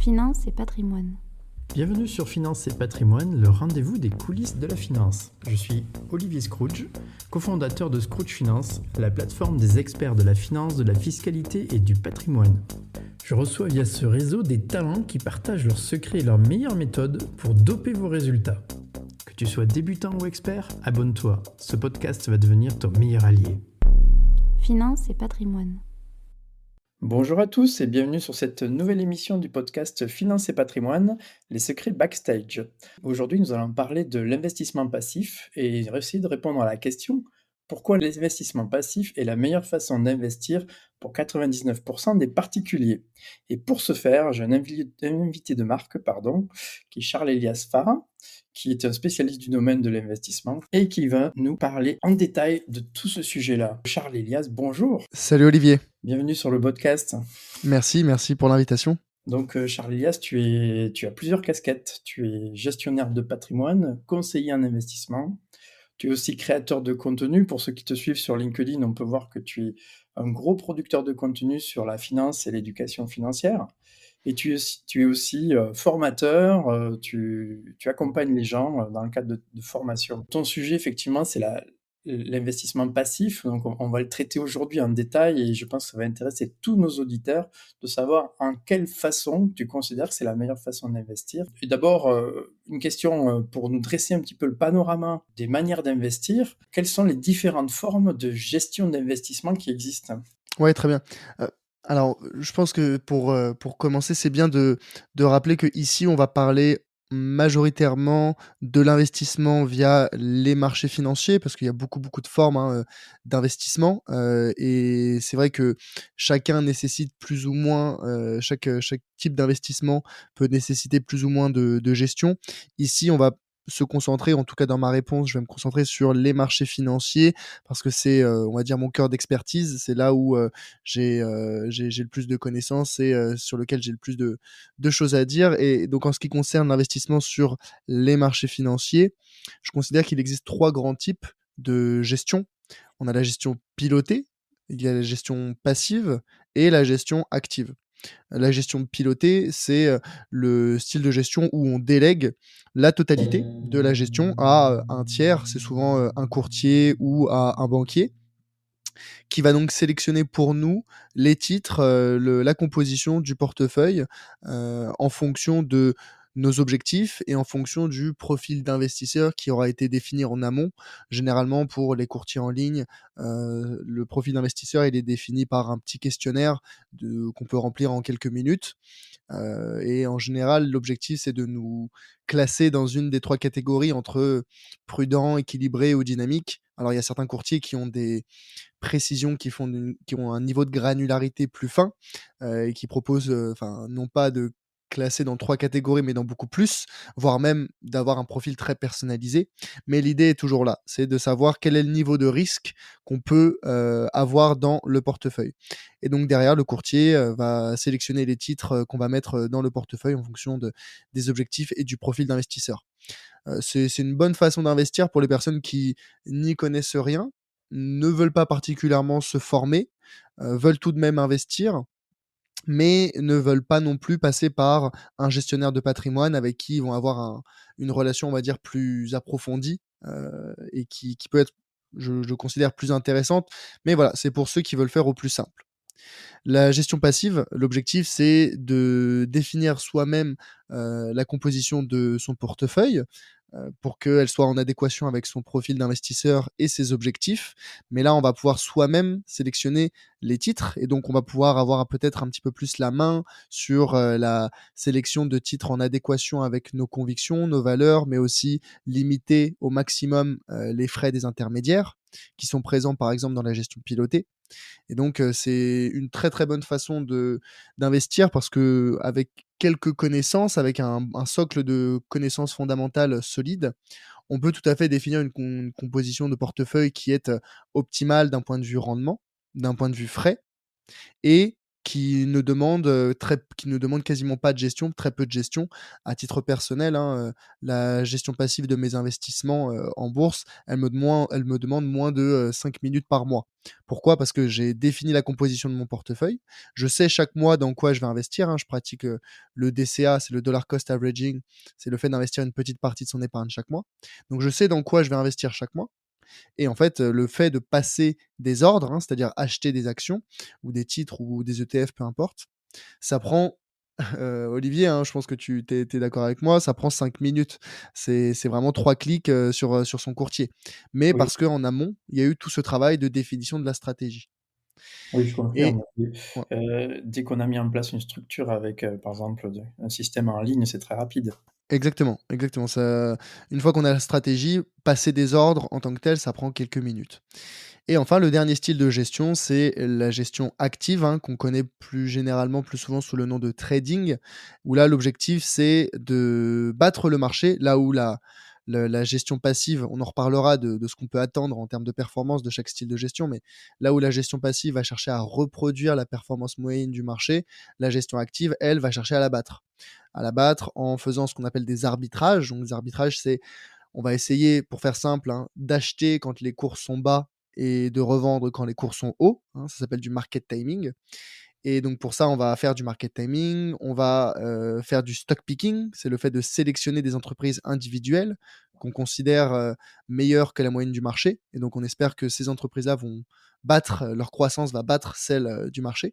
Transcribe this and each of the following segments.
Finance et patrimoine. Bienvenue sur Finance et Patrimoine, le rendez-vous des coulisses de la finance. Je suis Olivier Scrooge, cofondateur de Scrooge Finance, la plateforme des experts de la finance, de la fiscalité et du patrimoine. Je reçois via ce réseau des talents qui partagent leurs secrets et leurs meilleures méthodes pour doper vos résultats. Que tu sois débutant ou expert, abonne-toi. Ce podcast va devenir ton meilleur allié. Finance et patrimoine. Bonjour à tous et bienvenue sur cette nouvelle émission du podcast Finance et Patrimoine, les secrets backstage. Aujourd'hui, nous allons parler de l'investissement passif et essayer de répondre à la question pourquoi l'investissement passif est la meilleure façon d'investir pour 99% des particuliers. Et pour ce faire, j'ai un invité de marque, qui est Charles-Elias Farah, qui est un spécialiste du domaine de l'investissement et qui va nous parler en détail de tout ce sujet-là. Charles-Elias, bonjour. Salut Olivier, Bienvenue sur le podcast. merci pour l'invitation. Donc, Charles-Elias, tu as plusieurs casquettes. Tu es gestionnaire de patrimoine, conseiller en investissement. Tu es aussi créateur de contenu. Pour ceux qui te suivent sur LinkedIn, on peut voir que tu es un gros producteur de contenu sur la finance et l'éducation financière. Et tu es aussi formateur, tu accompagnes les gens dans le cadre de formation. Ton sujet, effectivement, c'est l'investissement passif. Donc, on va le traiter aujourd'hui en détail et je pense que ça va intéresser tous nos auditeurs de savoir en quelle façon tu considères que c'est la meilleure façon d'investir. Et d'abord, une question pour nous dresser un petit peu le panorama des manières d'investir. Quelles sont les différentes formes de gestion d'investissement qui existent ? Ouais, très bien. Alors, je pense que pour commencer, c'est bien de rappeler qu'ici, on va parler majoritairement de l'investissement via les marchés financiers, parce qu'il y a beaucoup de formes, d'investissement, et c'est vrai que chacun nécessite plus ou moins, chaque type d'investissement peut nécessiter plus ou moins de gestion. Ici, on va se concentrer, en tout cas dans ma réponse, je vais me concentrer sur les marchés financiers parce que c'est, on va dire mon cœur d'expertise. C'est là où, j'ai le plus de connaissances et sur lequel j'ai le plus de choses à dire. Et donc en ce qui concerne l'investissement sur les marchés financiers, je considère qu'il existe 3 grands types de gestion. On a la gestion pilotée, il y a la gestion passive et la gestion active. La gestion pilotée, c'est, le style de gestion où on délègue la totalité de la gestion à, un tiers, c'est souvent, un courtier ou à un banquier, qui va donc sélectionner pour nous les titres, la composition du portefeuille, en fonction de nos objectifs et en fonction du profil d'investisseur qui aura été défini en amont. Généralement, pour les courtiers en ligne, le profil d'investisseur, il est défini par un petit questionnaire qu'on peut remplir en quelques minutes. Et en général, l'objectif, c'est de nous classer dans une des 3 catégories entre prudent, équilibré ou dynamique. Alors, il y a certains courtiers qui ont des précisions, qui ont un niveau de granularité plus fin, et qui proposent, enfin, non pas de classer dans 3 catégories, mais dans beaucoup plus, voire même d'avoir un profil très personnalisé. Mais l'idée est toujours là, c'est de savoir quel est le niveau de risque qu'on peut, avoir dans le portefeuille. Et donc derrière, le courtier, va sélectionner les titres, qu'on va mettre, dans le portefeuille en fonction des objectifs et du profil d'investisseur. C'est une bonne façon d'investir pour les personnes qui n'y connaissent rien, ne veulent pas particulièrement se former, veulent tout de même investir, mais ne veulent pas non plus passer par un gestionnaire de patrimoine avec qui ils vont avoir une relation, on va dire, plus approfondie, et qui peut être, je considère, plus intéressante. Mais voilà, c'est pour ceux qui veulent faire au plus simple. La gestion passive, l'objectif, c'est de définir soi-même, la composition de son portefeuille, pour qu'elle soit en adéquation avec son profil d'investisseur et ses objectifs. Mais là, on va pouvoir soi-même sélectionner les titres et donc on va pouvoir avoir peut-être un petit peu plus la main sur, la sélection de titres en adéquation avec nos convictions, nos valeurs, mais aussi limiter au maximum, les frais des intermédiaires qui sont présents, par exemple, dans la gestion pilotée. Et donc, c'est une très, très bonne façon d'investir parce qu'avec quelques connaissances, avec un socle de connaissances fondamentales solide, on peut tout à fait définir une composition de portefeuille qui est, optimale d'un point de vue rendement, d'un point de vue frais et qui ne demande quasiment pas de gestion, très peu de gestion. À titre personnel, hein, la gestion passive de mes investissements, en bourse, elle me demande moins de, 5 minutes par mois. Pourquoi? Parce que j'ai défini la composition de mon portefeuille. Je sais chaque mois dans quoi je vais investir, hein. Je pratique, le DCA, c'est le dollar cost averaging, c'est le fait d'investir une petite partie de son épargne chaque mois. Donc je sais dans quoi je vais investir chaque mois. Et en fait, le fait de passer des ordres, hein, c'est-à-dire acheter des actions ou des titres ou des ETF, peu importe, ça prend, Olivier, hein, je pense que tu es d'accord avec moi, ça prend 5 minutes. C'est vraiment 3 clics, sur son courtier. Mais Oui, parce qu'en amont, il y a eu tout ce travail de définition de la stratégie. oui, je Et confirme. ouais, Dès qu'on a mis en place une structure avec, par exemple, un système en ligne, c'est très rapide. exactement, exactement. Ça, une fois qu'on a la stratégie, passer des ordres en tant que tel, ça prend quelques minutes. Et enfin, le dernier style de gestion, c'est la gestion active, hein, qu'on connaît plus généralement, plus souvent sous le nom de trading, où là, l'objectif, c'est de battre le marché, là où la gestion passive, on en reparlera de ce qu'on peut attendre en termes de performance de chaque style de gestion, mais là où la gestion passive va chercher à reproduire la performance moyenne du marché, la gestion active, elle, va chercher à la battre. À la battre en faisant ce qu'on appelle des arbitrages. Donc, les arbitrages, c'est on va essayer, pour faire simple, hein, d'acheter quand les cours sont bas et de revendre quand les cours sont hauts, hein, ça s'appelle du market timing. Et donc pour ça, on va faire du market timing, on va, faire du stock picking, c'est le fait de sélectionner des entreprises individuelles qu'on considère, meilleures que la moyenne du marché et donc on espère que ces entreprises-là vont battre, leur croissance va battre celle, du marché.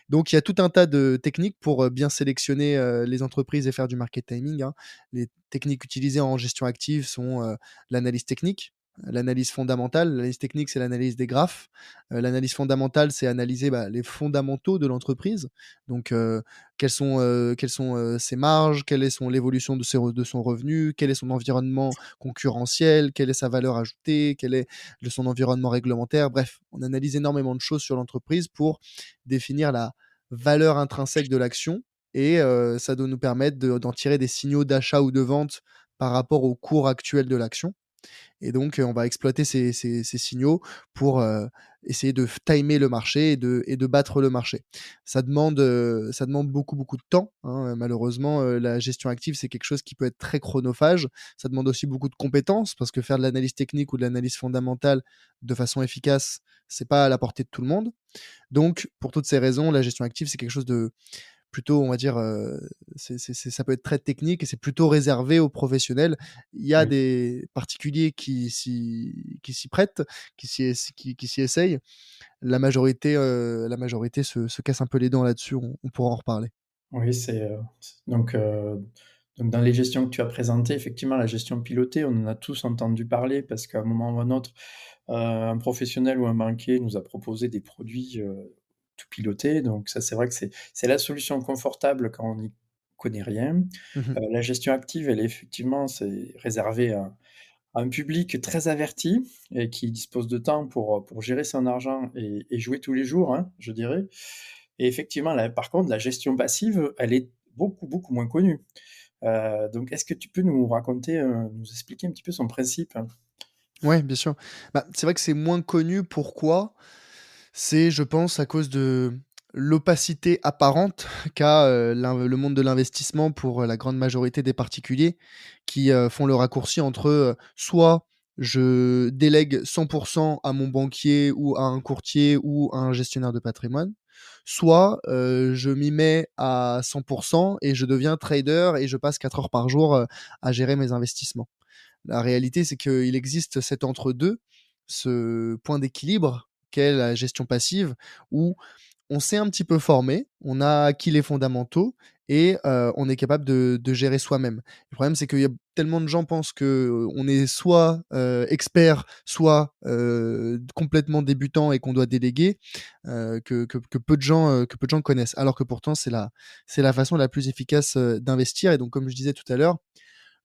Donc il y a tout un tas de techniques pour, bien sélectionner, les entreprises et faire du market timing, hein. Les techniques utilisées en gestion active sont, l'analyse technique, l'analyse fondamentale. L'analyse technique, c'est l'analyse des graphes. L'analyse fondamentale, c'est analyser, bah, les fondamentaux de l'entreprise. Donc, quelles sont, ses marges, quelle est son l'évolution de son revenu, quel est son environnement concurrentiel, quelle est sa valeur ajoutée, quel est son environnement réglementaire. Bref, on analyse énormément de choses sur l'entreprise pour définir la valeur intrinsèque de l'action et ça doit nous permettre d'en tirer des signaux d'achat ou de vente par rapport au cours actuel de l'action et donc on va exploiter ces signaux pour, essayer de timer le marché et de battre le marché. Ça demande beaucoup, beaucoup de temps, hein, malheureusement, la gestion active, c'est quelque chose qui peut être très chronophage. Ça demande aussi beaucoup de compétences parce que faire de l'analyse technique ou de l'analyse fondamentale de façon efficace, c'est pas à la portée de tout le monde. Donc, pour toutes ces raisons, la gestion active, c'est quelque chose de plutôt, on va dire, ça peut être très technique et c'est plutôt réservé aux professionnels. Il y a Oui. des particuliers qui s'y prêtent, qui s'y essayent. La majorité se casse un peu les dents là-dessus, on pourra en reparler. Oui, donc dans les gestions que tu as présentées, effectivement, la gestion pilotée, on en a tous entendu parler parce qu'à un moment ou un autre, un professionnel ou un banquier nous a proposé des produits, tout pilotés. Donc ça, c'est vrai que c'est la solution confortable quand on n'y connaît rien. Mmh. La gestion active, elle est effectivement, c'est réservé à un public très averti et qui dispose de temps pour gérer son argent et jouer tous les jours, hein, je dirais. Et effectivement, là, par contre, la gestion passive, elle est beaucoup, beaucoup moins connue. Donc est-ce que tu peux nous raconter, nous expliquer un petit peu son principe? Ouais, bien sûr. Bah, c'est vrai que c'est moins connu. Pourquoi? C'est, je pense, à cause de l'opacité apparente qu'a, le monde de l'investissement pour, la grande majorité des particuliers qui, font le raccourci entre, soit je délègue 100 à mon banquier ou à un courtier ou à un gestionnaire de patrimoine, soit, je m'y mets à 100 et je deviens trader et je passe 4 heures par jour, à gérer mes investissements. La réalité, c'est qu'il existe cet entre-deux, ce point d'équilibre qu'est la gestion passive, où on s'est un petit peu formé, on a acquis les fondamentaux et on est capable de gérer soi-même. Le problème, c'est qu'il y a tellement de gens pensent qu'on est soit, expert, soit, complètement débutant et qu'on doit déléguer, que peu de gens connaissent. Alors que pourtant, c'est la façon la plus efficace, d'investir et donc comme je disais tout à l'heure,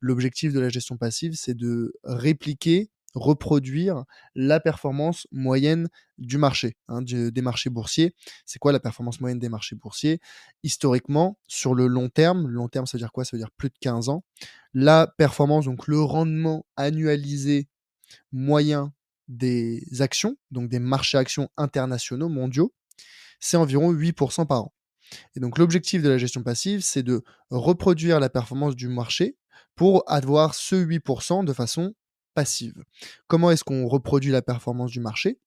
l'objectif de la gestion passive, c'est de répliquer, reproduire la performance moyenne du marché, hein, des marchés boursiers. C'est quoi la performance moyenne des marchés boursiers? Historiquement, sur le long terme, ça veut dire quoi? Ça veut dire plus de 15 ans. La performance, donc le rendement annualisé moyen des actions, donc des marchés actions internationaux mondiaux, c'est environ 8% par an. Et donc l'objectif de la gestion passive, c'est de reproduire la performance du marché pour avoir ce 8% de façon passive. Comment est-ce qu'on reproduit la performance du marché?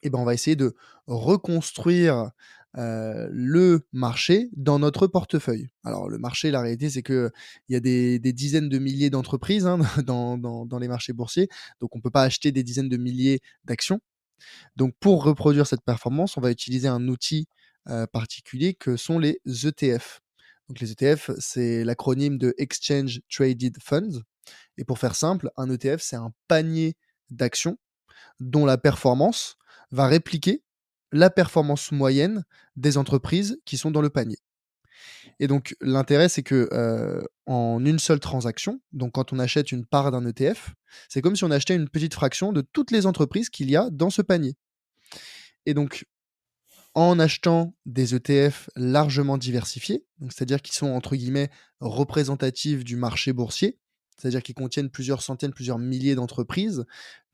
Eh ben, on va essayer de reconstruire, le marché dans notre portefeuille. Alors le marché, la réalité, c'est qu'il y a des dizaines de milliers d'entreprises, hein, dans les marchés boursiers, donc on ne peut pas acheter des dizaines de milliers d'actions. Donc pour reproduire cette performance, on va utiliser un outil, particulier que sont les ETF. Donc les ETF, c'est l'acronyme de Exchange Traded Funds et pour faire simple, un ETF, c'est un panier d'actions dont la performance va répliquer la performance moyenne des entreprises qui sont dans le panier. Et donc l'intérêt, c'est que, en une seule transaction, donc quand on achète une part d'un ETF, c'est comme si on achetait une petite fraction de toutes les entreprises qu'il y a dans ce panier. Et donc en achetant des ETF largement diversifiés, donc c'est-à-dire qui sont entre guillemets «représentatifs du marché boursier», c'est-à-dire qu'ils contiennent plusieurs centaines, plusieurs milliers d'entreprises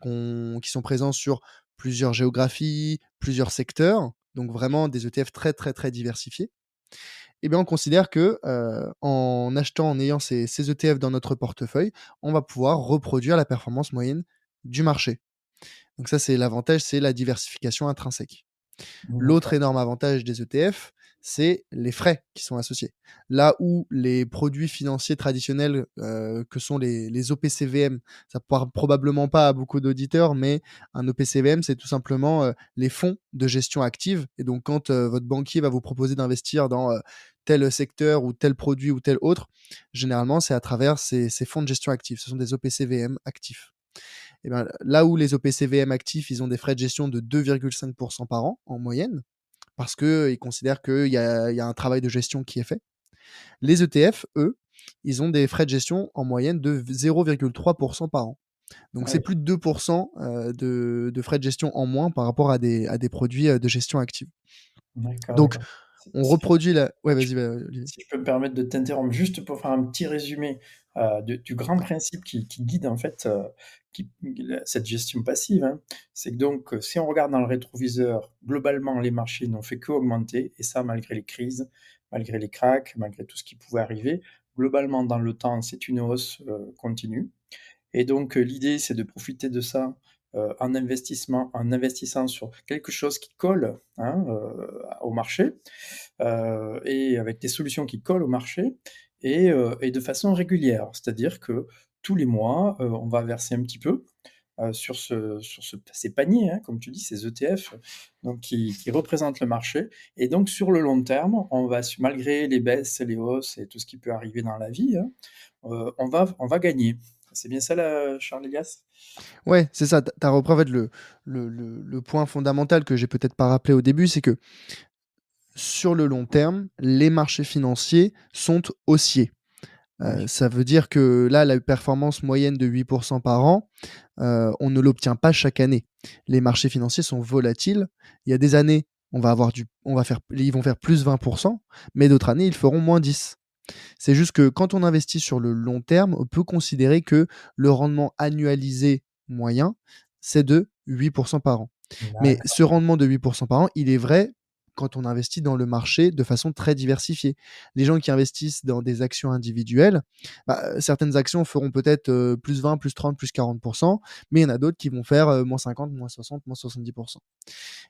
qui sont présents sur plusieurs géographies, plusieurs secteurs, donc vraiment des ETF très, très, très diversifiés. Et bien on considère que, en achetant, en ayant ces ETF dans notre portefeuille, on va pouvoir reproduire la performance moyenne du marché. Donc ça, c'est l'avantage, c'est la diversification intrinsèque. L'autre D'accord. énorme avantage des ETF, c'est les frais qui sont associés. Là où les produits financiers traditionnels, que sont les OPCVM, ça parle probablement pas à beaucoup d'auditeurs, mais un OPCVM, c'est tout simplement, les fonds de gestion active et donc quand, votre banquier va vous proposer d'investir dans, tel secteur ou tel produit ou tel autre, généralement, c'est à travers ces fonds de gestion active. Ce sont des OPCVM actifs. Et ben, là où les OPCVM actifs, ils ont des frais de gestion de 2,5% par an en moyenne, parce qu'ils considèrent qu'il y a un travail de gestion qui est fait. Les ETF, eux, ils ont des frais de gestion en moyenne de 0,3% par an. Donc Ah c'est oui, plus de 2% de frais de gestion en moins par rapport à des produits de gestion active. d'accord, Donc d'accord. on Si reproduit la... Ouais, je vas-y, Olivier. si je peux me permettre de t'interrompre juste pour faire un petit résumé, du grand Ouais. principe qui guide en fait, cette gestion passive, hein. C'est que donc, si on regarde dans le rétroviseur, globalement les marchés n'ont fait qu'augmenter et ça malgré les crises, malgré les cracks, malgré tout ce qui pouvait arriver. Globalement dans le temps, c'est une hausse, continue. Et donc, l'idée, c'est de profiter de ça, en investissant sur quelque chose qui colle, hein, au marché, et avec des solutions qui collent au marché et de façon régulière. C'est-à-dire que tous les mois, on va verser un petit peu, sur ces paniers, hein, comme tu dis, ces ETF, donc qui représentent le marché et donc sur le long terme, on va malgré les baisses, les hausses et tout ce qui peut arriver dans la vie, hein, on va gagner. C'est bien ça, Charles Elias? Ouais, c'est ça. Tu as repris en fait le point fondamental que j'ai peut-être pas rappelé au début, c'est que sur le long terme, les marchés financiers sont haussiers. Oui, Ça veut dire que là, la performance moyenne de 8% par an, on ne l'obtient pas chaque année. Les marchés financiers sont volatiles. Il y a des années, ils vont faire plus 20%, mais d'autres années, ils feront moins 10. C'est juste que quand on investit sur le long terme, on peut considérer que le rendement annualisé moyen, c'est de 8% par an. Mais ce d'accord. rendement de 8% par an, il est vrai quand on investit dans le marché de façon très diversifiée. Les gens qui investissent dans des actions individuelles, bah, certaines actions feront peut-être plus 20, plus 30, plus 40%, mais il y en a d'autres qui vont faire moins 50, moins 60, moins 70%.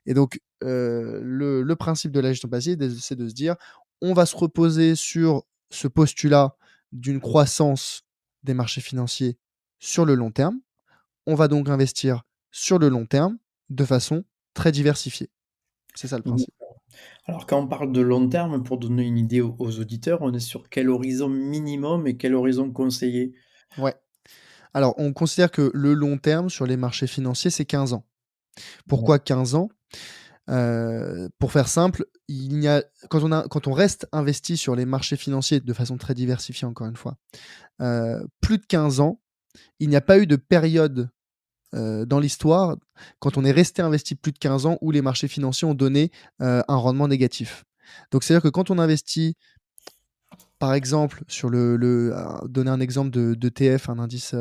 Et donc, le principe de la gestion passive, c'est de se dire, on va se reposer sur ce postulat d'une croissance des marchés financiers sur le long terme. On va donc investir sur le long terme de façon très diversifiée. C'est ça le Mmh. principe. Alors quand on parle de long terme, pour donner une idée aux auditeurs, on est sur quel horizon minimum et quel horizon conseillé? Ouais. Alors, on considère que le long terme sur les marchés financiers, c'est 15 ans. Pourquoi 15 ans? Pour faire simple, il n'y a quand on reste investi sur les marchés financiers de façon très diversifiée, encore une fois, plus de 15 ans, il n'y a pas eu de période, dans l'histoire, quand on est resté investi plus de 15 ans, où les marchés financiers ont donné, un rendement négatif. Donc c'est-à-dire que quand on investit, par exemple, sur donner un exemple d'ETF, un indice,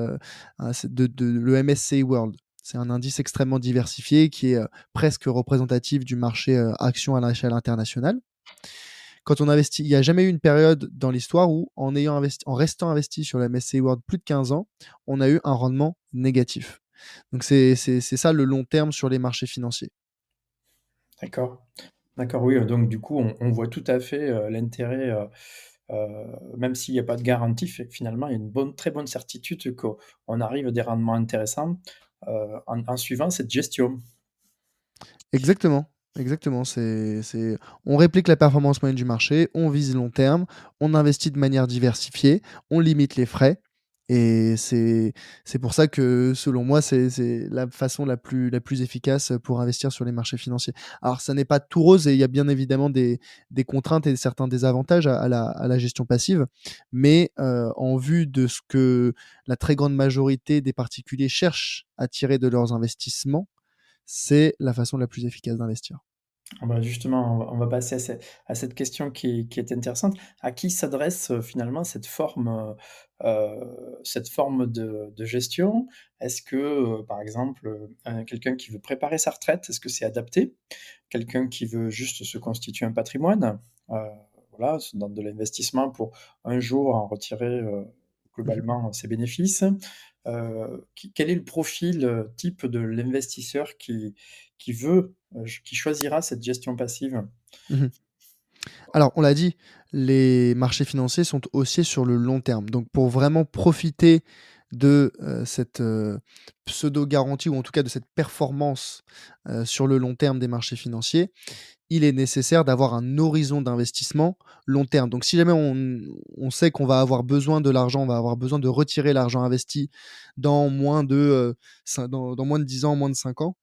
un c'est de le MSCI World. C'est un indice extrêmement diversifié qui est presque représentatif du marché action à l'échelle internationale. Quand on investit, il n'y a jamais eu une période dans l'histoire où, en restant investi sur la MSCI World plus de 15 ans, on a eu un rendement négatif. Donc c'est ça le long terme sur les marchés financiers. D'accord. D'accord, oui, donc du coup, on voit tout à fait l'intérêt, même s'il n'y a pas de garantie, finalement, il y a une très bonne certitude qu'on arrive à des rendements intéressants en suivant cette gestion. Exactement, exactement. On réplique la performance moyenne du marché, on vise long terme, on investit de manière diversifiée, on limite les frais. Et c'est pour ça que, selon moi, c'est la façon la plus efficace pour investir sur les marchés financiers. Alors, ça n'est pas tout rose et il y a bien évidemment des contraintes et certains désavantages à la gestion passive. Mais en vue de ce que la très grande majorité des particuliers cherchent à tirer de leurs investissements, c'est la façon la plus efficace d'investir. Ah bah, justement, on va passer à cette question qui est intéressante. À qui s'adresse finalement cette forme de gestion? Est-ce que, par exemple, quelqu'un qui veut préparer sa retraite, est-ce que c'est adapté? Quelqu'un qui veut juste se constituer un patrimoine, heu, voilà, dans de l'investissement pour un jour en retirer, Mmh. globalement ses bénéfices. Quel est le profil, type de l'investisseur qui choisira cette gestion passive? Mmh. Alors, on l'a dit, les marchés financiers sont haussiers sur le long terme. Donc, pour vraiment profiter de cette pseudo-garantie ou en tout cas de cette performance sur le long terme des marchés financiers, il est nécessaire d'avoir un horizon d'investissement long terme. Donc, si jamais on sait qu'on va avoir besoin de l'argent, on va avoir besoin de retirer l'argent investi dans moins de, dans moins de 10 ans, moins de 5 ans,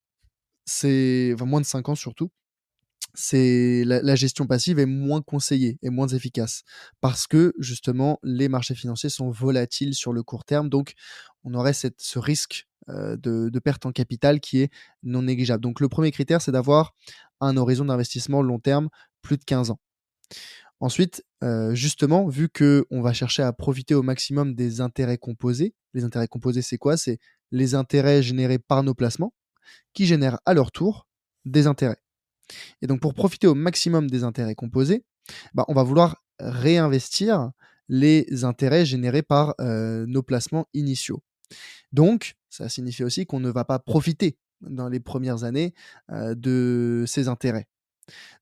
enfin, moins de 5 ans surtout, c'est la gestion passive est moins conseillée et moins efficace parce que justement les marchés financiers sont volatiles sur le court terme, donc on aurait ce risque de perte en capital qui est non négligeable. Donc le premier critère, c'est d'avoir un horizon d'investissement long terme, plus de 15 ans. Ensuite, justement, vu que on va chercher à profiter au maximum des intérêts composés, les intérêts composés, c'est quoi? C'est les intérêts générés par nos placements qui génèrent à leur tour des intérêts. Et donc, pour profiter au maximum des intérêts composés, bah, on va vouloir réinvestir les intérêts générés par nos placements initiaux. Donc, ça signifie aussi qu'on ne va pas profiter dans les premières années de ces intérêts.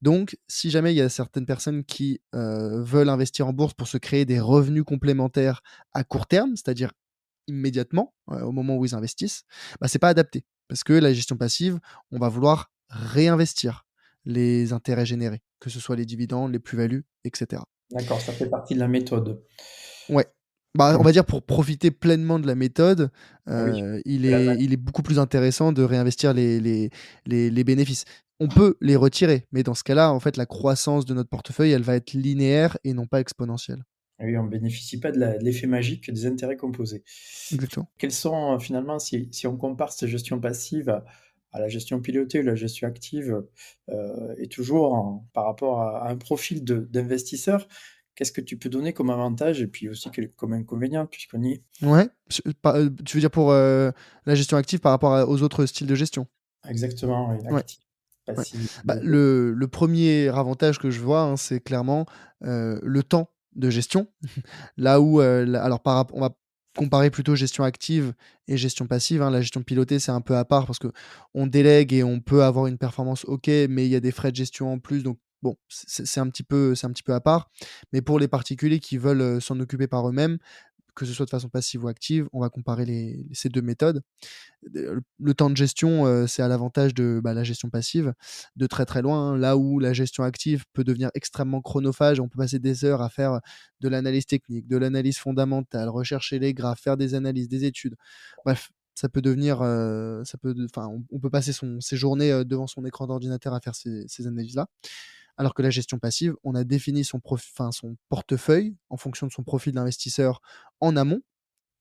Donc, si jamais il y a certaines personnes qui veulent investir en bourse pour se créer des revenus complémentaires à court terme, c'est-à-dire immédiatement, au moment où ils investissent, bah, c'est pas adapté. Parce que la gestion passive, on va vouloir réinvestir les intérêts générés, que ce soit les dividendes, les plus-values, et cetera. D'accord, ça fait partie de la méthode. Ouais. Bah, on Mmh. va dire pour profiter pleinement de la méthode, Oui, il de la est valeur. il est beaucoup plus intéressant de réinvestir les bénéfices. On peut les retirer, mais dans ce cas-là, en fait, la croissance de notre portefeuille, elle va être linéaire et non pas exponentielle. Oui, on ne bénéficie pas de l'effet magique des intérêts composés. Exactement. Quels sont, finalement, si on compare cette gestion passive à la gestion pilotée ou la gestion active, et toujours par rapport à un profil d'investisseur, qu'est-ce que tu peux donner comme avantage et puis aussi comme inconvénient puisqu'on y est? Ouais, tu veux dire pour la gestion active par rapport aux autres styles de gestion? Exactement, oui, Ouais. actif, Ouais. passif, Bah, les 2. le 1er avantage que je vois, hein, c'est clairement le temps de gestion. Là où, alors on va comparer plutôt gestion active et gestion passive, hein. La gestion pilotée, c'est un peu à part parce que on délègue et on peut avoir une performance OK, mais il y a des frais de gestion en plus, donc bon, c'est un petit peu à part. Mais pour les particuliers qui veulent s'en occuper par eux-mêmes, que ce soit de façon passive ou active, on va comparer ces 2 méthodes. Le temps de gestion, c'est à l'avantage de, bah, la gestion passive, de très, très loin, hein. Là où la gestion active peut devenir extrêmement chronophage, on peut passer des heures à faire de l'analyse technique, de l'analyse fondamentale, rechercher les graphes, faire des analyses, des études. Bref, ça peut devenir, enfin, on peut passer ses journées, devant son écran d'ordinateur à faire ces analyses-là. Alors que la gestion passive, on a défini son portefeuille en fonction de son profil d'investisseur en amont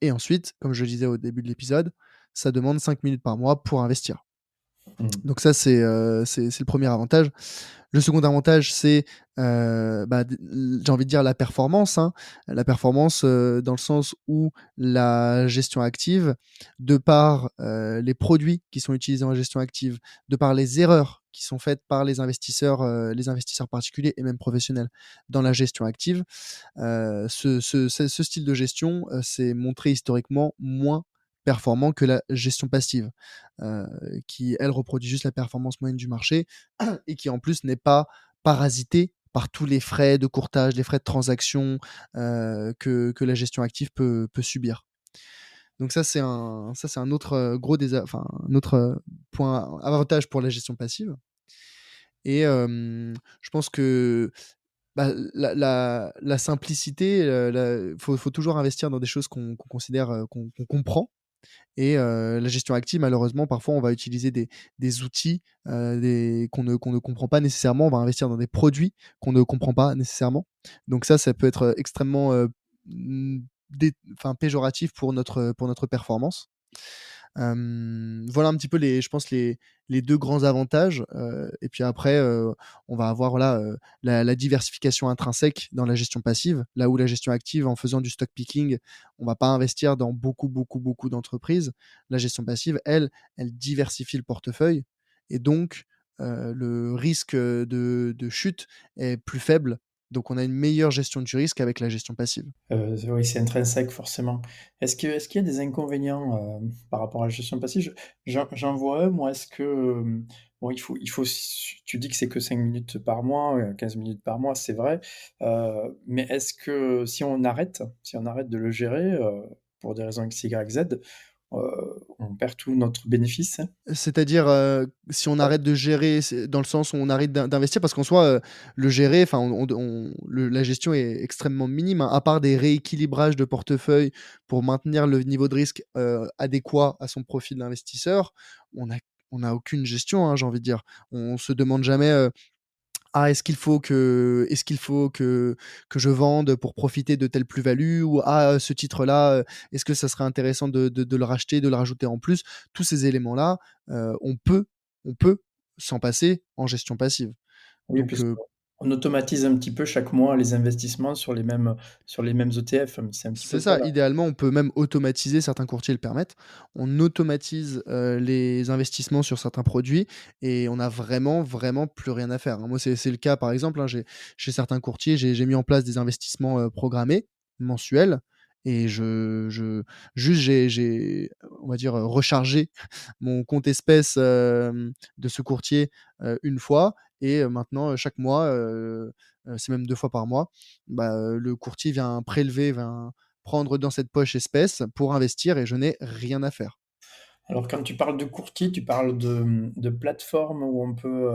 et ensuite, comme je le disais au début de l'épisode, ça demande 5 minutes par mois pour investir. Mmh. Donc ça, c'est le premier avantage. Le second avantage, c'est, j'ai envie de dire la performance, hein. La performance, dans le sens où la gestion active, de par, les produits qui sont utilisés en gestion active, de par les erreurs qui sont faites par les investisseurs particuliers et même professionnels dans la gestion active, ce style de gestion, s'est montré historiquement moins performant que la gestion passive, heu, qui elle reproduit juste la performance moyenne du marché et qui en plus n'est pas parasité par tous les frais de courtage, les frais de transaction, que la gestion active peut subir. Donc ça c'est un autre, gros un autre, point avantage pour la gestion passive et je pense que, la simplicité, faut toujours investir dans des choses qu'on considère, qu'on comprend et la gestion active, malheureusement, parfois, on va utiliser des outils, qu'on ne comprend pas nécessairement. On va investir dans des produits qu'on ne comprend pas nécessairement. Donc ça peut être, extrêmement, péjoratif pour notre performance. Voilà un petit peu je pense les 2 grands avantages, et puis après, on va avoir voilà, la diversification intrinsèque dans la gestion passive. Là où la gestion active, en faisant du stock picking, on va pas investir dans beaucoup, beaucoup, beaucoup d'entreprises. La gestion passive, elle diversifie le portefeuille et donc, le risque, de chute est plus faible. Donc on a une meilleure gestion du risque avec la gestion passive. Oui, c'est intrinsèque forcément. Est-ce qu'il y a des inconvénients, par rapport à la gestion passive? J'en vois un, moi. Est-ce que, bon, il faut s tu dis que c'est que 5 minutes par mois, 15 minutes par mois, c'est vrai, mais est-ce que si on arrête de le gérer, pour des raisons X, Y, Z, on perd tout notre bénéfice? C'est-à-dire, si on arrête de gérer, c'est dans le sens où on arrête d'investir parce qu'en soi, le gérer, enfin on le la gestion est extrêmement minime, hein, à part des rééquilibrages de portefeuille pour maintenir le niveau de risque, adéquat à son profil d'investisseur, on a on a aucune gestion, hein, j'ai envie de dire. On se demande jamais, ah, est-ce qu'il faut que je vende pour profiter de telle plus-value? Ou ah, ce titre-là, est-ce que ça serait intéressant de le racheter, de le rajouter en plus? Tous ces éléments-là, on peut s'en passer en gestion passive. Oui, Donc puisqu'on automatise un petit peu chaque mois les investissements sur les mêmes ETF, c'est un petit peu c'est ça ça, là? idéalement, on peut même automatiser, certains courtiers le permettent. On automatise, les investissements sur certains produits et on a vraiment, vraiment plus rien à faire, hein. Moi, c'est le cas, par exemple, hein, chez certains courtiers, j'ai mis en place des investissements, programmés, mensuels et j'ai, on va dire, rechargé mon compte espèces, de ce courtier, une fois et maintenant, chaque mois, c'est même 2 fois par mois, le courtier vient prendre dans cette poche espèce pour investir et je n'ai rien à faire. Alors quand tu parles de courtier, tu parles de plateformes où on peut,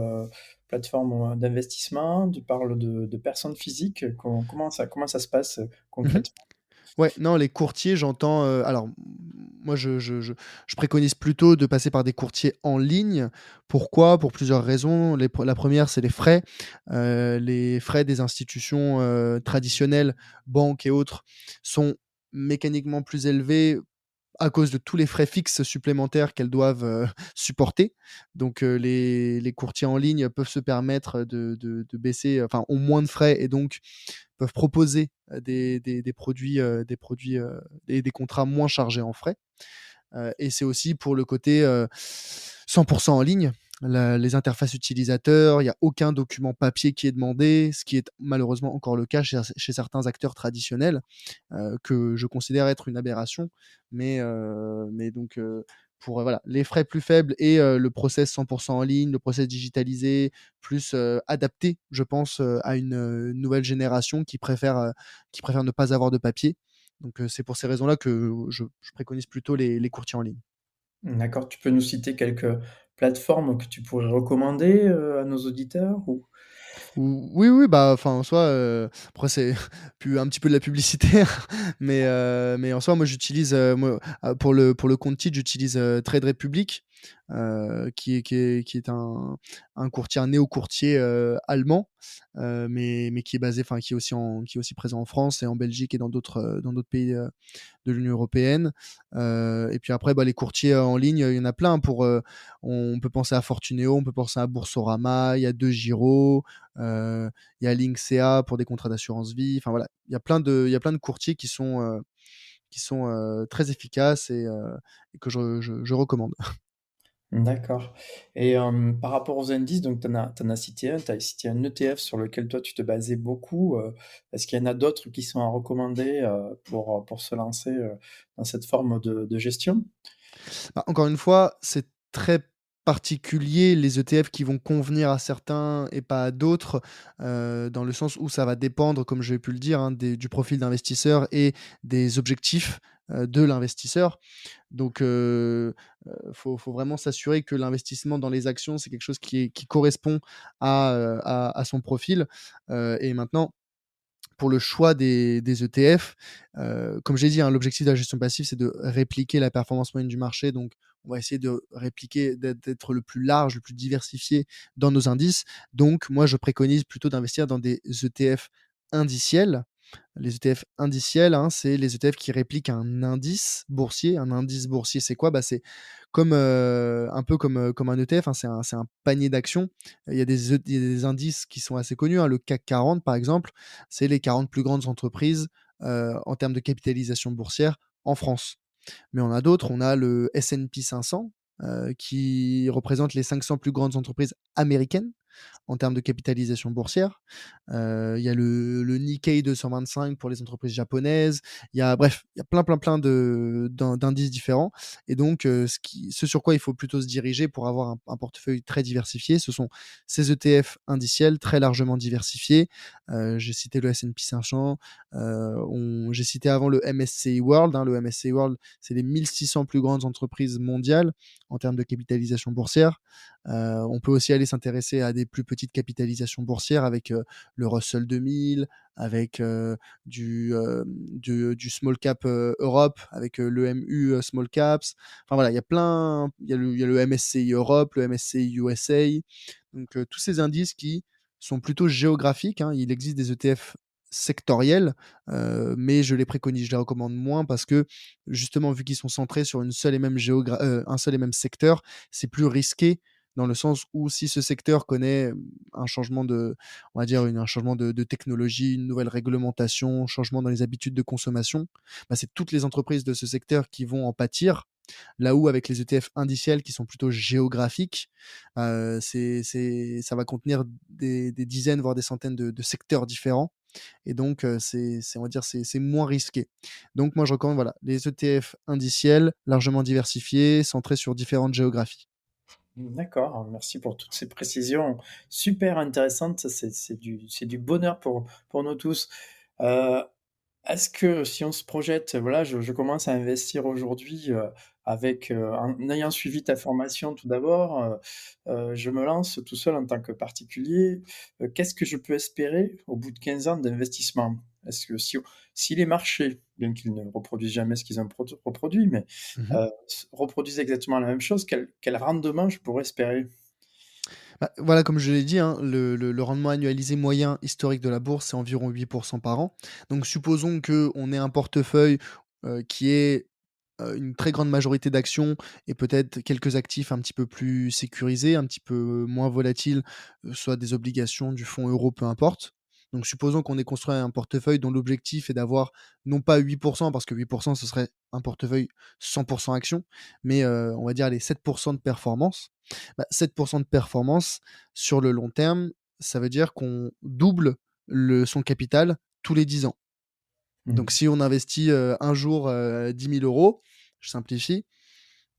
plateformes, d'investissement, tu parles de personnes physiques? Comment ça se passe, Mmh. concrètement? Ouais, non, les courtiers, j'entends, alors, moi, je préconise plutôt de passer par des courtiers en ligne. Pourquoi? Pour plusieurs raisons. La première, c'est les frais. Les frais des institutions, traditionnelles, banques et autres, sont mécaniquement plus élevés à cause de tous les frais fixes supplémentaires qu'elles doivent, supporter. Donc, les courtiers en ligne peuvent se permettre de baisser, enfin, ont moins de frais et donc peuvent proposer, des produits, des contrats moins chargés en frais. Et c'est aussi pour le côté, 100 en ligne. Les interfaces utilisateurs, il y a aucun document papier qui est demandé, ce qui est malheureusement encore le cas chez certains acteurs traditionnels, que je considère être une aberration. Mais donc, pour, voilà, les frais plus faibles et le process 100 en ligne, le process digitalisé, plus, adapté, je pense, à une, nouvelle génération qui préfère ne pas avoir de papier. Donc, c'est pour ces raisons-là que je préconise plutôt les courtiers en ligne. D'accord, tu peux nous citer quelques plateformes que tu pourrais recommander, à nos auditeurs ou? Oui, oui, bah, enfin, en soi, après c'est plus un petit peu de la publicité, mais en soi, moi, j'utilise, pour le compte titre, j'utilise, Trade Republic. qui est un courtier, un néo-courtier, allemand, mais qui est basé enfin, qui est aussi présent en France et en Belgique et dans d'autres pays, de l'Union européenne. Et puis après, bah, les courtiers en ligne, il y en a plein on peut penser à Fortuneo, on peut penser à Boursorama, il y a DeGiro, il y a Linksea pour des contrats d'assurance vie. Enfin voilà, il y a plein de courtiers qui sont, très efficaces et que je recommande. D'accord. Et par rapport aux indices, donc tu en as cité un, tu as cité un ETF sur lequel toi tu te basais beaucoup, est-ce qu'il y en a d'autres qui sont à recommander, pour se lancer, dans cette forme de gestion? Bah, encore une fois, c'est très particulier les ETF qui vont convenir à certains et pas à d'autres, dans le sens où ça va dépendre, comme j'ai pu le dire, hein, du profil d'investisseur et des objectifs, de l'investisseur. Donc, faut vraiment s'assurer que l'investissement dans les actions, c'est quelque chose qui correspond à son profil, et maintenant pour le choix des ETF, comme j'ai dit, hein, l'objectif de la gestion passive, c'est de répliquer la performance moyenne du marché. Donc, on va essayer de répliquer, d'être le plus large, le plus diversifié dans nos indices. Donc, moi, je préconise plutôt d'investir dans des ETF indiciels. Les ETF indiciels, hein, c'est les ETF qui répliquent un indice boursier. Un indice boursier, c'est quoi? Bah, c'est comme, un peu comme un ETF, hein, c'est un panier d'actions. Il y a des indices qui sont assez connus, hein. Le CAC 40, par exemple, c'est les 40 plus grandes entreprises, en termes de capitalisation boursière en France. Mais on a d'autres, on a le S&P 500, qui représente les 500 plus grandes entreprises américaines en termes de capitalisation boursière. Il y a le Nikkei 225 pour les entreprises japonaises. Il y a plein d'indices différents. Et donc, ce sur quoi il faut plutôt se diriger pour avoir un portefeuille très diversifié, ce sont ces ETF indiciels très largement diversifiés. J'ai cité le S&P 500, j'ai cité avant le MSCI World, hein. Le MSCI World, c'est les 1600 plus grandes entreprises mondiales en termes de capitalisation boursière. On peut aussi aller s'intéresser à des plus petites capitalisations boursières avec, le Russell 2000, avec, du small cap, Europe, avec, l'EMU, small caps. Enfin voilà, il y a le MSCI Europe, le MSCI USA. Donc, tous ces indices qui sont plutôt géographiques, hein. Il existe des ETF sectoriels, mais je les préconise, je les recommande moins parce que justement, vu qu'ils sont centrés sur un seul et même secteur, c'est plus risqué dans le sens où si ce secteur connaît, un changement on va dire un changement de technologie, une nouvelle réglementation, changement dans les habitudes de consommation, bah, c'est toutes les entreprises de ce secteur qui vont en pâtir. Là où avec les ETF indiciels qui sont plutôt géographiques, ça va contenir des dizaines, voire des centaines de secteurs différents et donc on va dire, c'est moins risqué. Donc moi je recommande, voilà, les ETF indiciels, largement diversifiés, centrés sur différentes géographies. D'accord, merci pour toutes ces précisions super intéressantes. Ça, c'est du bonheur pour nous tous. Heu, Est-ce que si on se projette, voilà, je commence à investir aujourd'hui, en ayant suivi ta formation tout d'abord, je me lance tout seul en tant que particulier. Qu'est-ce que je peux espérer au bout de 15 ans d'investissement? Est-ce que si les marchés, bien qu'ils ne reproduisent jamais ce qu'ils ont reproduit, mais Mmh. reproduisent exactement la même chose, quel rendement je pourrais espérer? Bah, voilà, comme je l'ai dit, hein, le rendement annualisé moyen historique de la bourse, c'est environ 8 par an. Donc supposons qu'on ait un portefeuille, qui ait, une très grande majorité d'actions et peut-être quelques actifs un petit peu plus sécurisés, un petit peu moins volatiles, soit des obligations, du fonds euro, peu importe. Donc supposons qu'on ait construit un portefeuille dont l'objectif est d'avoir non pas 8 parce que 8 ce serait un portefeuille 100 actions, mais on va dire les 7 de performance. Bah, 7 de performance sur le long terme, ça veut dire qu'on double son capital tous les 10 ans. Donc Mmh. si on investit, un jour, 10 000 €, je simplifie,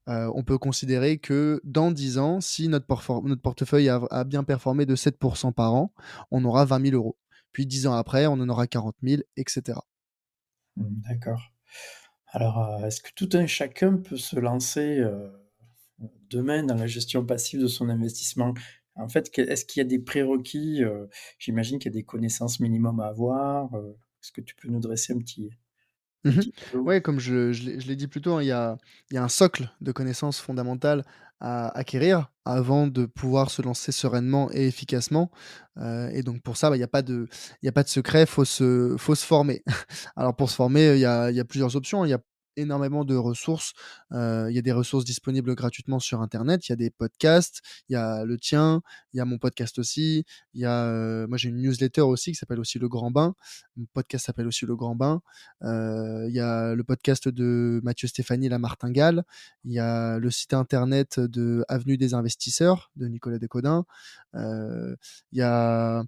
on peut considérer que dans 10 ans, si notre portefeuille a bien performé de 7 par an, on aura 20 000 €. Puis 10 ans après, on en aura 40 000 et cetera. D'accord. Alors, est-ce que tout un chacun peut se lancer, demain dans la gestion passive de son investissement? En fait, est-ce qu'il y a des prérequis? J'imagine qu'il y a des connaissances minimum à avoir, est-ce que tu peux nous dresser un petit Un Mmh. petit tableau. Ouais, comme je l'ai dit plus tôt, hein, il y a un socle de connaissances fondamentales à acquérir avant de pouvoir se lancer sereinement et efficacement, et donc pour ça, bah, il y a pas de secret, faut se former. Alors pour se former, il y a plusieurs options. Il y a énormément de ressources. Il y a des ressources disponibles gratuitement sur internet. Il y a des podcasts, il y a le tien, il y a mon podcast aussi. Moi j'ai une newsletter aussi qui s'appelle aussi Le Grand Bain. Mon podcast s'appelle aussi Le Grand Bain. Il y a le podcast de Mathieu Stéphanie, La Martingale. Il y a le site internet de Avenue des Investisseurs de Nicolas Descoings. Heu, il y a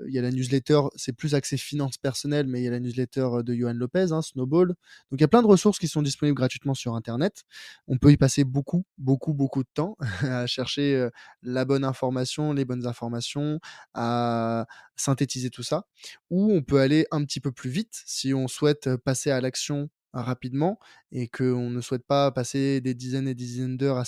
il y a la newsletter, c'est plus axé finances personnelles, mais il y a la newsletter de Yoann Lopez, hein, Snowball. Donc il y a plein de ressources qui sont disponibles gratuitement sur internet. On peut y passer beaucoup, beaucoup, beaucoup de temps à chercher, la bonne information, les bonnes informations, à synthétiser tout ça. Ou on peut aller un petit peu plus vite si on souhaite, passer à l'action rapidement et qu'on ne souhaite pas passer des dizaines et des dizaines d'heures à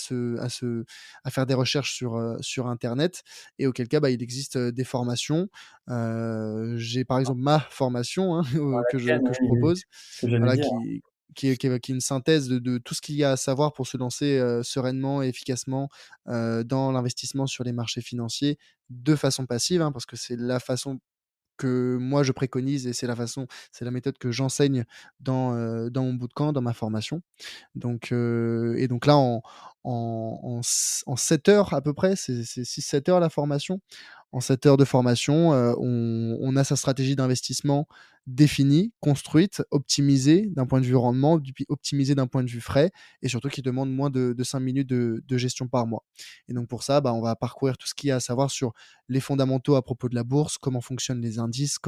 faire des recherches sur internet, et auquel cas, bah, il existe, des formations. J'ai par exemple ma formation, hein, que je Laquelle, que je oui, propose, ce que j'allais voilà, dire. qui est une synthèse de tout ce qu'il y a à savoir pour se lancer, sereinement et efficacement, dans l'investissement sur les marchés financiers de façon passive, hein, parce que c'est la façon que moi je préconise et c'est la méthode que j'enseigne dans mon bootcamp, dans ma formation. Donc là en 7 heures à peu près, c'est 6-7 heures la formation. En 7 heures de formation, on a sa stratégie d'investissement définie, construite, optimisée d'un point de vue rendement, optimisée d'un point de vue frais, et surtout qui demande moins de 5 minutes de gestion par mois. Et donc pour ça, bah, on va parcourir tout ce qu'il y a à savoir sur les fondamentaux à propos de la bourse, comment fonctionnent les indices,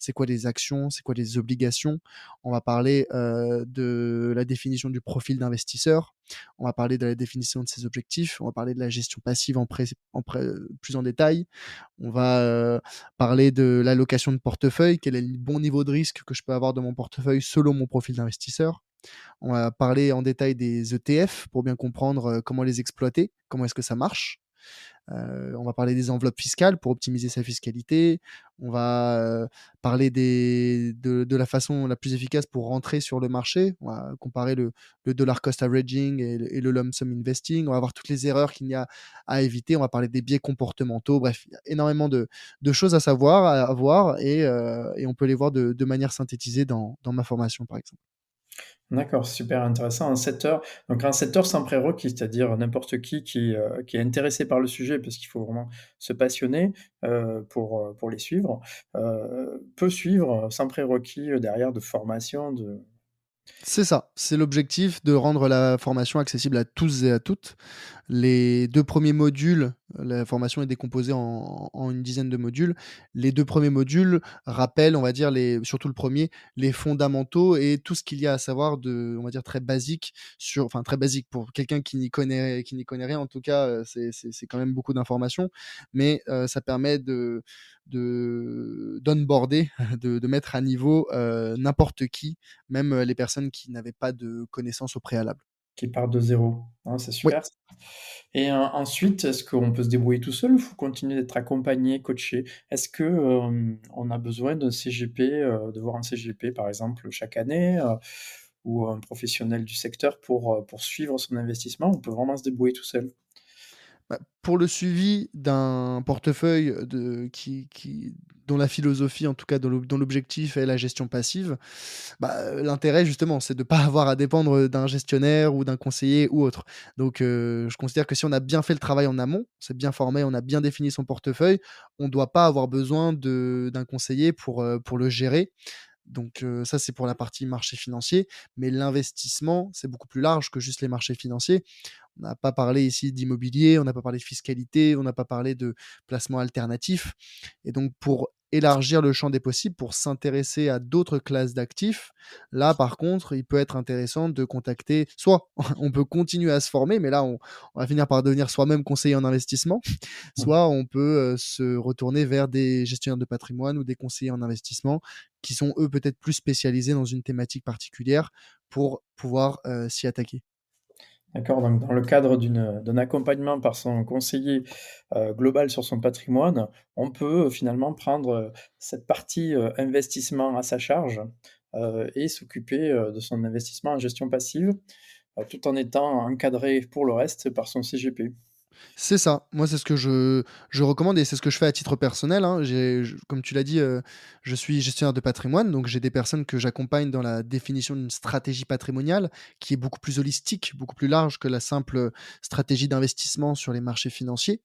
c'est quoi les actions, c'est quoi les obligations. On va parler, de la définition du profil d'investisseur. On va parler de la définition de ses objectifs. On va parler de la gestion passive plus en détail. On va, parler de l'allocation de portefeuille, quel est le bon niveau de risque que je peux avoir dans mon portefeuille selon mon profil d'investisseur. On va parler en détail des ETF pour bien comprendre, comment les exploiter, comment est-ce que ça marche. On va parler des enveloppes fiscales pour optimiser sa fiscalité. On va, parler de la façon la plus efficace pour rentrer sur le marché. On va comparer le dollar cost averaging et le lump sum investing. On va voir toutes les erreurs qu'il y a à éviter. On va parler des biais comportementaux. Bref, il y a énormément de choses à savoir, à voir, et on peut les voir de manière synthétisée dans ma formation, par exemple. D'accord, super intéressant. En 7 heures, donc en 7 heures sans prérequis, c'est-à-dire n'importe qui est intéressé par le sujet, parce qu'il faut vraiment se passionner, pour les suivre, peut suivre sans prérequis, derrière de formation, de C'est ça, c'est l'objectif de rendre la formation accessible à tous et à toutes. Les 2 premiers modules, la formation est décomposée en une dizaine de modules. Les 2 premiers modules rappellent, on va dire, surtout le premier, les fondamentaux et tout ce qu'il y a à savoir de, on va dire, très basique très basique pour quelqu'un qui n'y connaît rien en tout cas, c'est quand même beaucoup d'informations, mais ça permet d'onboarder, de mettre à niveau, n'importe qui, même, les personnes qui n'avaient pas de connaissances au préalable. qui part de zéro. Non, c'est Oui. super. Et ensuite, est-ce qu'on peut se débrouiller tout seul ou faut continuer d'être accompagné, coaché? Est-ce que, on a besoin d'un CGP, de voir un CGP par exemple chaque année, ou un professionnel du secteur pour suivre son investissement? On peut vraiment se débrouiller tout seul? Bah, pour le suivi d'un portefeuille dont la philosophie, en tout cas dont l'objectif est la gestion passive, bah, l'intérêt justement, c'est de ne pas avoir à dépendre d'un gestionnaire ou d'un conseiller ou autre. Donc je considère que si on a bien fait le travail en amont, on s'est bien formé, on a bien défini son portefeuille, on ne doit pas avoir besoin d'un conseiller pour le gérer. Donc ça, c'est pour la partie marché financier, mais l'investissement, c'est beaucoup plus large que juste les marchés financiers. On n'a pas parlé ici d'immobilier, on n'a pas parlé de fiscalité, on n'a pas parlé de placement alternatif, et donc pour élargir le champ des possibles, pour s'intéresser à d'autres classes d'actifs, là, par contre, il peut être intéressant de contacter soit on peut continuer à se former, mais là, on va finir par devenir soi-même conseiller en investissement, soit on peut, se retourner vers des gestionnaires de patrimoine ou des conseillers en investissement qui sont, eux, peut-être plus spécialisés dans une thématique particulière pour pouvoir, s'y attaquer. D'accord, donc dans le cadre d'un accompagnement par son conseiller, global sur son patrimoine, on peut, finalement prendre, cette partie, investissement à sa charge, et s'occuper de son investissement en gestion passive, tout en étant encadré pour le reste par son CGP. C'est ça. Moi, c'est ce que je recommande et c'est ce que je fais à titre personnel, hein. Comme tu l'as dit, je suis gestionnaire de patrimoine, donc j'ai des personnes que j'accompagne dans la définition d'une stratégie patrimoniale qui est beaucoup plus holistique, beaucoup plus large que la simple stratégie d'investissement sur les marchés financiers.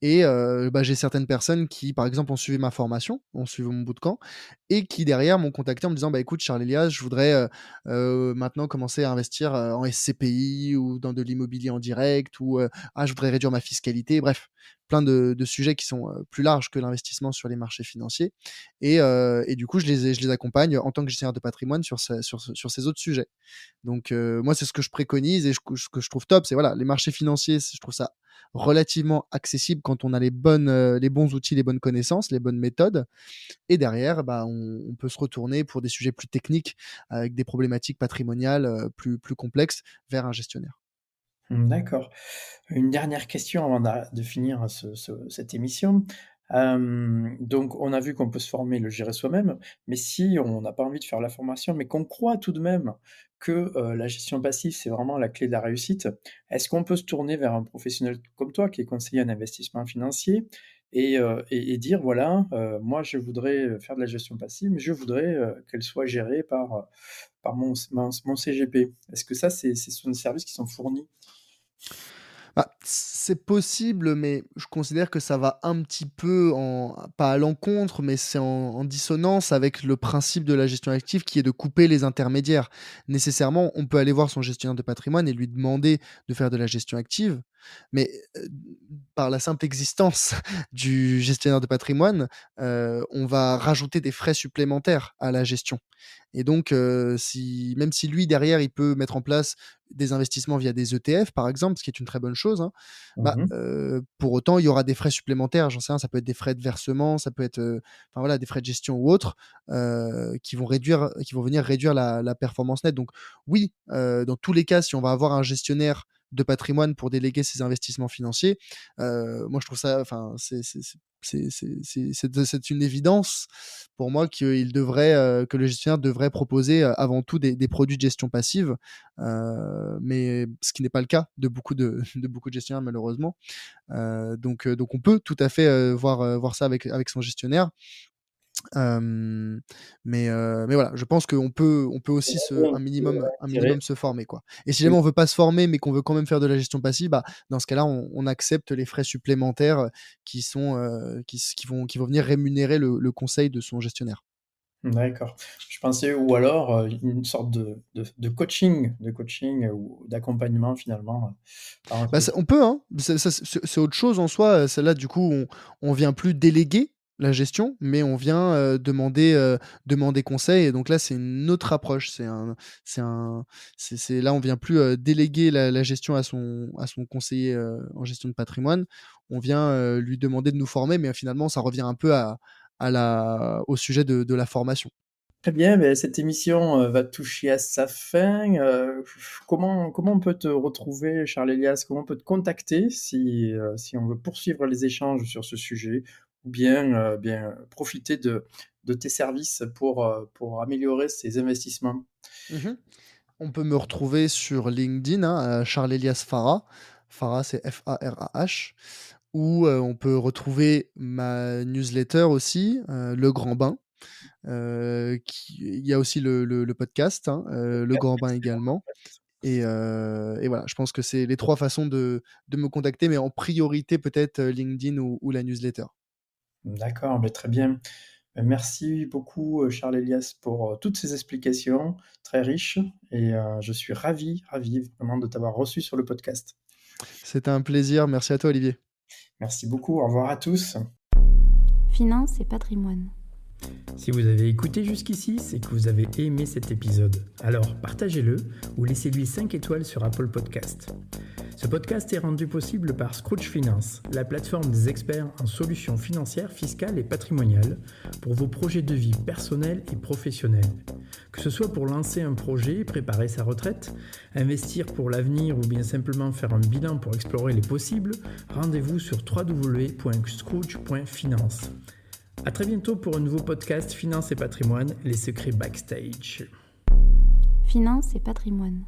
Et bah, j'ai certaines personnes qui, par exemple, ont suivi ma formation, ont suivi mon bootcamp et qui derrière m'ont contacté en me disant: «Bah, écoute Charles Elias, je voudrais, maintenant commencer à investir, en SCPI ou dans de l'immobilier en direct» ou «Ah, je voudrais réduire ma fiscalité». Bref, plein de sujets qui sont, plus larges que l'investissement sur les marchés financiers et du coup, je les accompagne en tant que gestionnaire de patrimoine sur ces autres sujets. Donc moi, c'est ce que je préconise et ce que je trouve top, c'est voilà, les marchés financiers, je trouve ça relativement accessible quand on a les bons outils, les bonnes connaissances, les bonnes méthodes et derrière, bah, on peut se retourner pour des sujets plus techniques avec des problématiques patrimoniales, plus complexes vers un gestionnaire. D'accord. Une dernière question avant de finir cette émission. Donc on a vu qu'on peut se former, le gérer soi-même, mais si on n'a pas envie de faire la formation, mais qu'on croit tout de même que, la gestion passive, c'est vraiment la clé de la réussite, est-ce qu'on peut se tourner vers un professionnel comme toi qui est conseiller en investissement financier et dire: «Voilà, moi je voudrais, faire de la gestion passive, mais je voudrais, qu'elle soit gérée par mon CGP». Est-ce que ça, ce sont des services qui sont fournis? Bah, c'est possible, mais je considère que ça va un petit peu pas à l'encontre, mais c'est en dissonance avec le principe de la gestion active qui est de couper les intermédiaires. Nécessairement, on peut aller voir son gestionnaire de patrimoine et lui demander de faire de la gestion active, mais par la simple existence du gestionnaire de patrimoine, on va rajouter des frais supplémentaires à la gestion et donc même si lui derrière, il peut mettre en place des investissements via des ETF par exemple, ce qui est une très bonne chose, hein, bah, Mmh. pour autant il y aura des frais supplémentaires, j'en sais rien, ça peut être des frais de versement, ça peut être, enfin voilà, des frais de gestion ou autres, qui vont venir réduire la performance nette. Donc oui, dans tous les cas, si on va avoir un gestionnaire de patrimoine pour déléguer ses investissements financiers, moi je trouve ça enfin c'est une évidence pour moi que le gestionnaire devrait proposer, avant tout des produits de gestion passive, mais ce qui n'est pas le cas de beaucoup de de beaucoup de gestionnaires malheureusement. Donc on peut tout à fait, voir ça avec son gestionnaire. Hem, mais voilà, je pense qu'on peut aussi un minimum se former, quoi. Et si jamais Oui. on veut pas se former, mais qu'on veut quand même faire de la gestion passive, bah, dans ce cas-là, on accepte les frais supplémentaires, qui vont venir rémunérer le conseil de son gestionnaire. D'accord. Je pensais ou alors, une sorte de coaching, ou d'accompagnement finalement, par un Bah, spécialiste. on peut, hein, c'est autre chose en soi, celle-là du coup on vient plus déléguer la gestion, mais on vient, demander conseil et donc là c'est une autre approche. C'est un c'est là on vient plus, déléguer la gestion à son conseiller, en gestion de patrimoine. On vient, lui demander de nous former, mais finalement ça revient un peu au sujet de la formation. Très bien, beh, cette émission, va toucher à sa fin, comment on peut te retrouver, Charles Elias? Comment on peut te contacter si on veut poursuivre les échanges sur ce sujet ou bien profiter de tes services pour améliorer ses investissements? Mmh. On peut me retrouver sur LinkedIn, hein, Charles Elias Farah. Farah, c'est Farah ou on peut retrouver ma newsletter aussi, Le Grand Bain, il y a aussi le podcast, hein, Le Podcast, Grand Bain excellent également podcast. et voilà, je pense que c'est les 3 façons de me contacter, mais en priorité peut-être, LinkedIn ou la newsletter. D'accord, beh, très bien. Merci beaucoup, Charles Elias pour, toutes ces explications très riches et je suis ravi vraiment de t'avoir reçu sur le podcast. C'était un plaisir, merci à toi Olivier. Merci beaucoup, au revoir à tous. Finance et patrimoine. Si vous avez écouté jusqu'ici, c'est que vous avez aimé cet épisode. Alors partagez-le ou laissez-lui 5 étoiles sur Apple Podcast. Ce podcast est rendu possible par Scrooge Finance, la plateforme des experts en solutions financières, fiscales et patrimoniales pour vos projets de vie personnels et professionnels. Que ce soit pour lancer un projet, préparer sa retraite, investir pour l'avenir ou bien simplement faire un bilan pour explorer les possibles, rendez-vous sur www.scrooge.finance. À très bientôt pour un nouveau podcast Finance et Patrimoine, les secrets backstage. Finance et patrimoine.